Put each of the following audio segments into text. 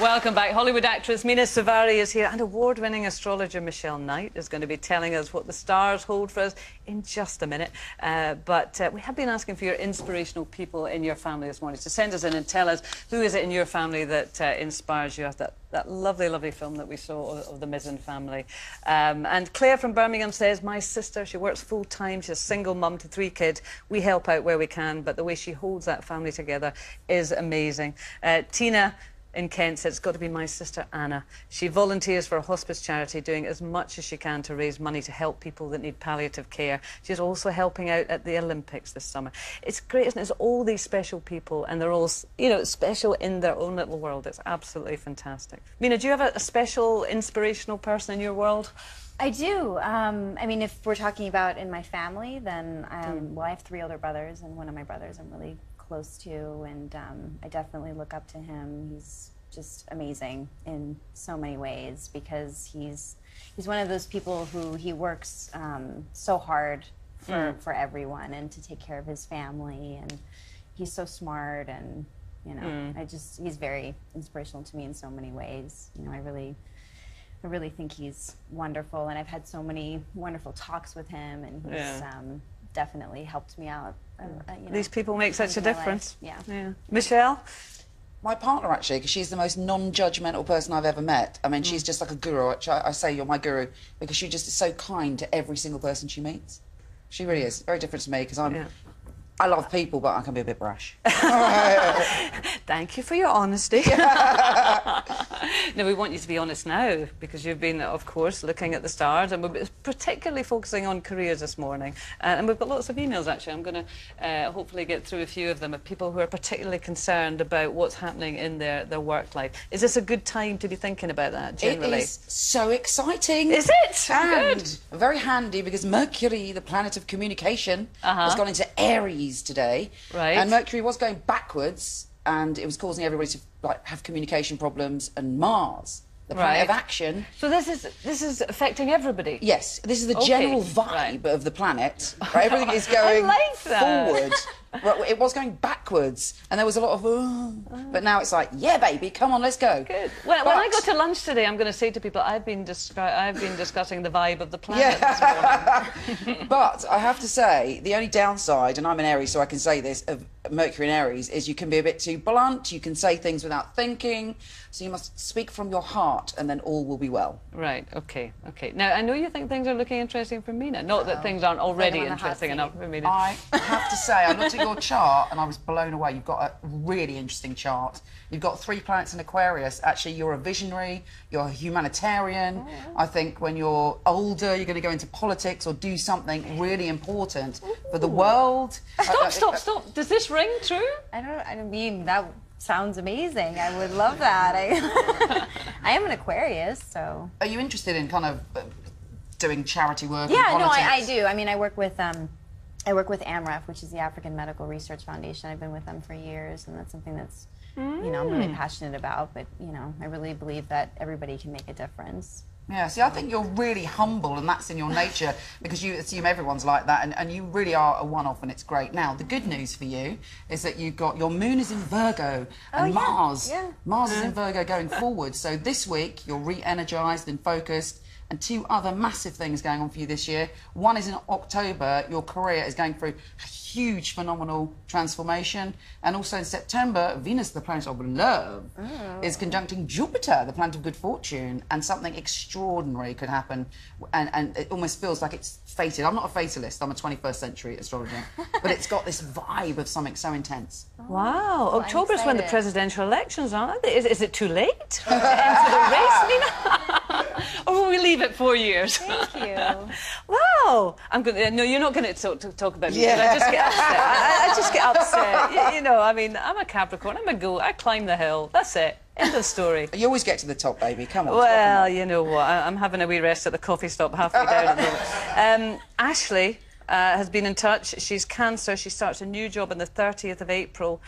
Welcome back. Hollywood actress Mena Suvari is here, and award-winning astrologer Michelle Knight is going to be telling us what the stars hold for us in just a minute. But we have been asking for your inspirational people in your family this morning. So send us in and tell us who is it in your family that inspires you. That lovely, lovely film that we saw of the Mizzen family. And Claire from Birmingham says, my sister, she works full-time. She's a single mum to 3 kids. We help out where we can, but the way she holds that family together is amazing. Tina in Kent said, it's got to be my sister Anna. She volunteers for a hospice charity, doing as much as she can to raise money to help people that need palliative care. She's also helping out at the Olympics this summer. It's great, isn't it? It's all these special people, and they're all, you know, special in their own little world. It's absolutely fantastic. Mena, do you have a special, inspirational person in your world? I do. I mean, if we're talking about in my family, then, well, I have 3 older brothers, and one of my brothers I'm really close to, and I definitely look up to him. He's just amazing in so many ways, because he's one of those people who he works so hard for everyone and to take care of his family, and he's so smart, and you know, he's very inspirational to me in so many ways. You know, I really think he's wonderful, and I've had so many wonderful talks with him, and he's definitely helped me out. You know, these people make such a difference. Yeah. Michelle? My partner, actually, because she's the most non-judgmental person I've ever met. I mean, she's just like a guru. I say you're my guru because she just is so kind to every single person she meets. She really is. Very different to me, because I love people, but I can be a bit brash. Thank you for your honesty. No, we want you to be honest now, because you've been, of course, looking at the stars, and we're particularly focusing on careers this morning. And we've got lots of emails, actually. I'm going to hopefully get through a few of them, of people who are particularly concerned about what's happening in their work life. Is this a good time to be thinking about that, generally? It is so exciting. Is it? And good. Very handy, because Mercury, the planet of communication, has gone into Aries today. Right. And Mercury was going backwards, and it was causing everybody to have communication problems. And Mars, the planet of action. So this is affecting everybody. Yes, this is the general vibe of the planet. Right? Everything is going forward. Well, it was going backwards, and there was a lot of, but now it's like, yeah, baby, come on, let's go. Good. When I go to lunch today, I'm going to say to people, I've been discussing the vibe of the planet this morning. But I have to say, the only downside, and I'm an Aries, so I can say this, of Mercury and Aries, is you can be a bit too blunt. You can say things without thinking. So you must speak from your heart, and then all will be well. Right. Okay. Okay. Now I know you think things are looking interesting for Mena. Not that things aren't already interesting enough for Mena. I have to say, I looked at your chart and I was blown away. You've got a really interesting chart. You've got 3 planets in Aquarius. Actually, you're a visionary. You're a humanitarian. I think when you're older, you're going to go into politics or do something really important for the world. Stop. Does this ring true? I mean, that sounds amazing. I would love that. I am an Aquarius, so. Are you interested in kind of doing charity work? Yeah, and politics? no, I do. I mean, I work with AMREF, which is the African Medical Research Foundation. I've been with them for years, and that's something that's, you know, I'm really passionate about. But, you know, I really believe that everybody can make a difference. Yeah, see, I think you're really humble, and that's in your nature, because you assume everyone's like that, and you really are a one-off, and it's great. Now, the good news for you is that you've got your moon is in Virgo, and Mars is in Virgo going forward. So this week, you're re-energised and focused, and 2 other massive things going on for you this year. One is in October, your career is going through a huge, phenomenal transformation. And also in September, Venus, the planet of love, is conjuncting Jupiter, the planet of good fortune, and something extraordinary could happen. And it almost feels like it's fated. I'm not a fatalist, I'm a 21st century astrologer. But it's got this vibe of something so intense. Wow. Well, October's when the presidential elections are. Is it too late to enter the race, Mena? Or will we leave it 4 years? Thank you. Wow. No, you're not going to talk about me, because I just get upset. I just get upset. You know, I mean, I'm a Capricorn. I'm a goat. I climb the hill. That's it. End of the story. You always get to the top, baby. Come on. Well, you know what? I'm having a wee rest at the coffee stop halfway down at the moment. Ashley has been in touch. She's Cancer. She starts a new job on the 30th of April.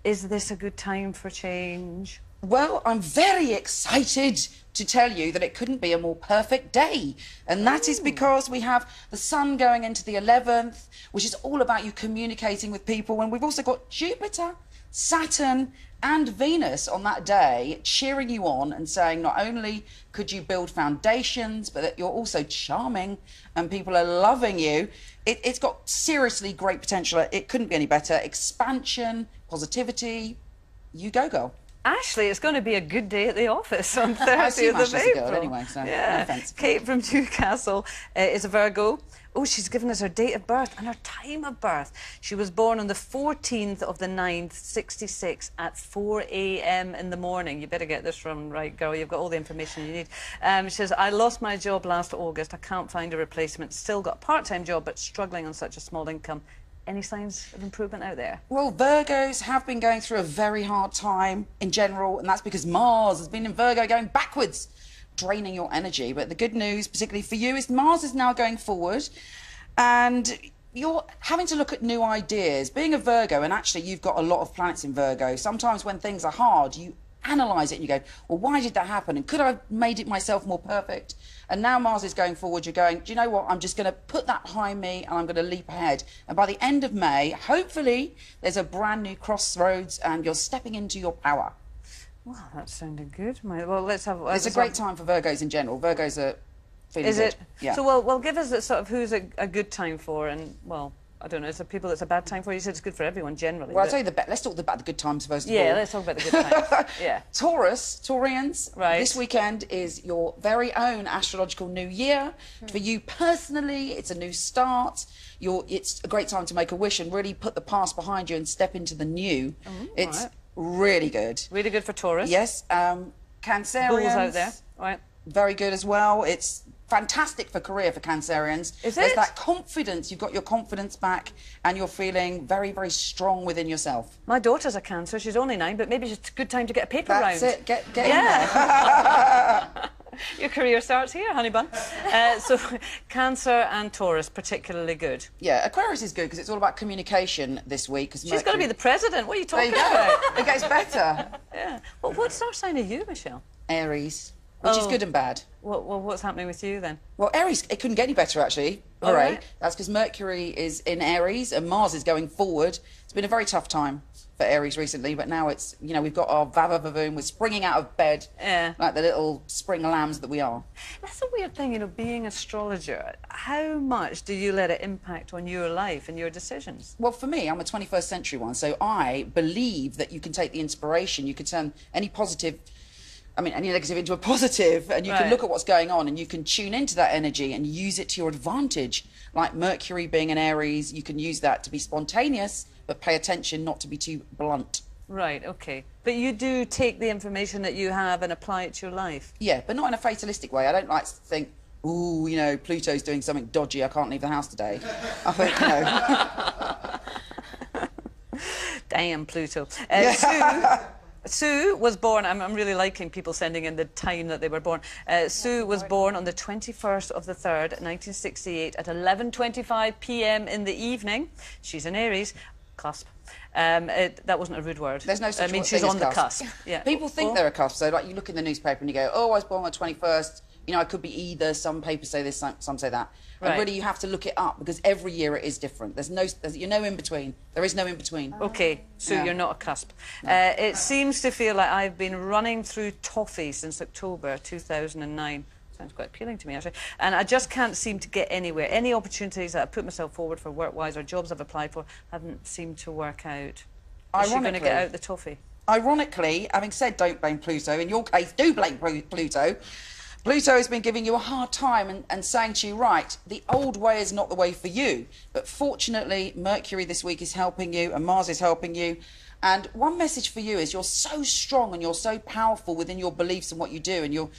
Is this a good time for change? Well, I'm very excited to tell you that it couldn't be a more perfect day. And that is because we have the sun going into the 11th, which is all about you communicating with people. And we've also got Jupiter Saturn and Venus on that day cheering you on and saying not only could you build foundations, but that you're also charming and people are loving you. It's got seriously great potential. It couldn't be any better. Expansion, positivity, you go, girl. Ashley, it's going to be a good day at the office on I 30th assume of Ashley's a April. girl anyway, so no yeah. offence. Kate from Newcastle is a Virgo. Oh, she's given us her date of birth and her time of birth. She was born on the 14th of the 9th, 66 at 4 a.m. in the morning. You better get this from right, girl. You've got all the information you need. She says, I lost my job last August. I can't find a replacement. Still got a part-time job, but struggling on such a small income. Any signs of improvement out there? Well, Virgos have been going through a very hard time in general, and that's because Mars has been in Virgo going backwards, draining your energy. But the good news, particularly for you, is Mars is now going forward, and you're having to look at new ideas. Being a Virgo, and actually you've got a lot of planets in Virgo, sometimes when things are hard, you analyse it and you go, well, why did that happen? And could I have made it myself more perfect? And now Mars is going forward, you're going, do you know what? I'm just going to put that behind me and I'm going to leap ahead. And by the end of May, hopefully, there's a brand new crossroads and you're stepping into your power. Well, that sounded good. Well, let's have... It's a great time for Virgos in general. Virgos are feeling Is good. it? Yeah. So, well, give us a sort of who's a good time for and, well... I don't know, is there people that's a bad time for? You said it's good for everyone generally. Well, I'll tell you let's talk about the good times first of all. Yeah, let's talk about the good times. Yeah. Taurians, right. This weekend is your very own astrological new year. For you personally, it's a new start. It's a great time to make a wish and really put the past behind you and step into the new. It's really good. Really good for Taurus. Yes. Cancerians. Bulls out there, right. Very good as well. It's fantastic for career for Cancerians. Is There's it? that confidence. You've got your confidence back and you're feeling very, very strong within yourself. My daughter's a Cancer. She's only 9, but maybe it's a good time to get a paper round. That's it. Get in there. Your career starts here, honey bun. So Cancer and Taurus, particularly good. Yeah, Aquarius is good because it's all about communication this week. She's going to be the president. What are you talking There you go. about? It gets better. Yeah. Well, what star sign are you, Michelle? Aries, which is good and bad. Well, what's happening with you then? Well, Aries, it couldn't get any better, actually. All right. That's because Mercury is in Aries and Mars is going forward. It's been a very tough time for Aries recently, but now it's, you know, we've got our vavavoom, we're springing out of bed like the little spring lambs that we are. That's a weird thing, you know, being astrologer. How much do you let it impact on your life and your decisions? Well, for me, I'm a 21st century one, so I believe that you can take the inspiration, you can turn any positive... any negative into a positive, and you can look at what's going on and you can tune into that energy and use it to your advantage. Like Mercury being in Aries, you can use that to be spontaneous, but pay attention not to be too blunt. Right, okay. But you do take the information that you have and apply it to your life? Yeah, but not in a fatalistic way. I don't like to think, ooh, you know, Pluto's doing something dodgy, I can't leave the house today. I think, you know... Damn, Pluto. Sue was born, I'm really liking people sending in the time that they were born. Sue was born on the 21st of the 3rd, 1968 at 11:25 p.m. in the evening. She's an Aries. Cusp. That wasn't a rude word. There's no such I mean, thing she's as on the cusp. Yeah. People think they're a cusp, so like you look in the newspaper and you go, oh, I was born on the 21st, you know, I could be either, some papers say this, some say that. And really you have to look it up because every year it is different. You're no in between. There is no in between. Okay, so you're not a cusp. No. It seems to feel like I've been running through toffee since October 2009. Sounds quite appealing to me, actually. And I just can't seem to get anywhere. Any opportunities that I've put myself forward for work-wise or jobs I've applied for haven't seemed to work out. Is she going to get out the toffee? Ironically, having said don't blame Pluto, in your case, do blame Pluto. Pluto has been giving you a hard time and saying to you, right, the old way is not the way for you. But fortunately, Mercury this week is helping you and Mars is helping you. And one message for you is you're so strong and you're so powerful within your beliefs and what you do. And you're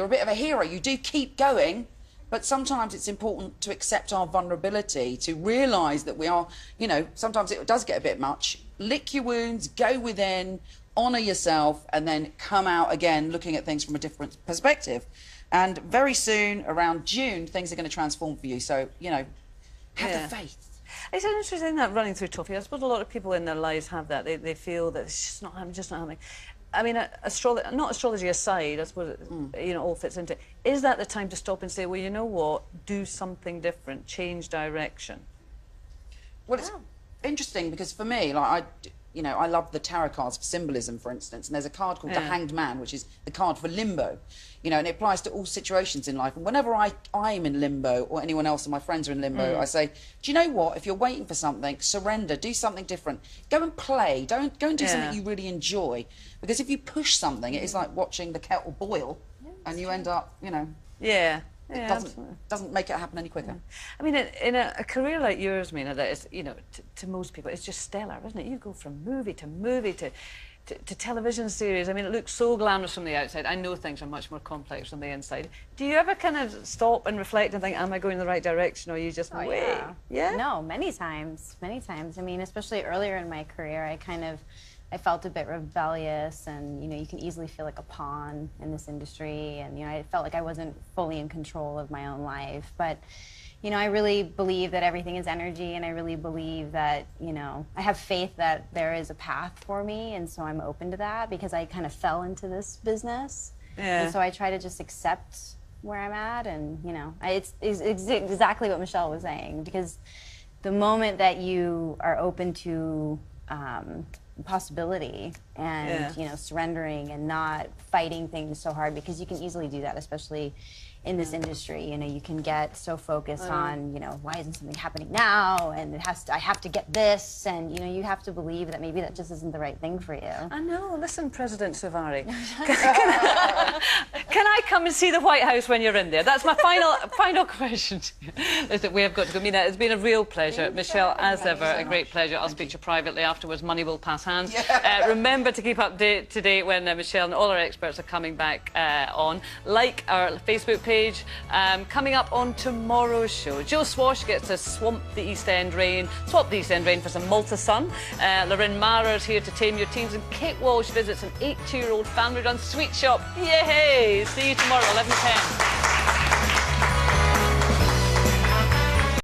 a bit of a hero. You do keep going. But sometimes it's important to accept our vulnerability, to realise that we are, you know, sometimes it does get a bit much. Lick your wounds, go within, honour yourself, and then come out again looking at things from a different perspective. And very soon, around June, things are going to transform for you. So, you know, have the faith. It's interesting that running through toffee. I suppose a lot of people in their lives have that. They feel that it's just not happening. I mean, not astrology aside, I suppose, you know, all fits into it. Is that the time to stop and say, well, you know what, do something different, change direction? Well, it's interesting because for me, like, you know, I love the tarot cards for symbolism, for instance, and there's a card called the Hanged Man, which is the card for limbo, you know, and it applies to all situations in life. And whenever I'm in limbo, or anyone else of my friends are in limbo, I say, do you know what? If you're waiting for something, surrender, do something different. Go and play. Don't go and do something you really enjoy. Because if you push something, it is like watching the kettle boil, and you end up, you know... It doesn't make it happen any quicker. I mean, in a career like yours, Mena, that is, you know, to most people, it's just stellar, isn't it? You go from movie to movie to television series. I mean, it looks so glamorous from the outside. I know things are much more complex from the inside. Do you ever kind of stop and reflect and think, am I going in the right direction, or are you just wait? Yeah. No, many times, many times. I mean, especially earlier in my career, I felt a bit rebellious, and, you know, you can easily feel like a pawn in this industry, and, you know, I felt like I wasn't fully in control of my own life. But, you know, I really believe that everything is energy, and I really believe that, you know, I have faith that there is a path for me, and so I'm open to that, because I kind of fell into this business. And so I try to just accept where I'm at, and, you know, it's exactly what Michelle was saying, because the moment that you are open to possibility and you know, surrendering and not fighting things so hard, because you can easily do that, especially in this industry. You know, you can get so focused on, you know, why isn't something happening now, and I have to get this, and, you know, you have to believe that maybe that just isn't the right thing for you. I know. Listen, President Suvari, can I come and see the White House when you're in there? That's my final question. Listen, we have got to go. Mena, it's been a real pleasure. Michelle, as ever, a great pleasure. I'll speak to you privately afterwards. Money will pass hands. Remember to keep up to date when Michelle and all our experts are coming back on. Like our Facebook page. Coming up on tomorrow's show, Joe Swash gets to swap the East End rain for some Malta sun. Lorraine Mara's here to tame your teens, and Kate Walsh visits an 82-year-old family-run sweet shop. Yay! See you tomorrow, 11:10.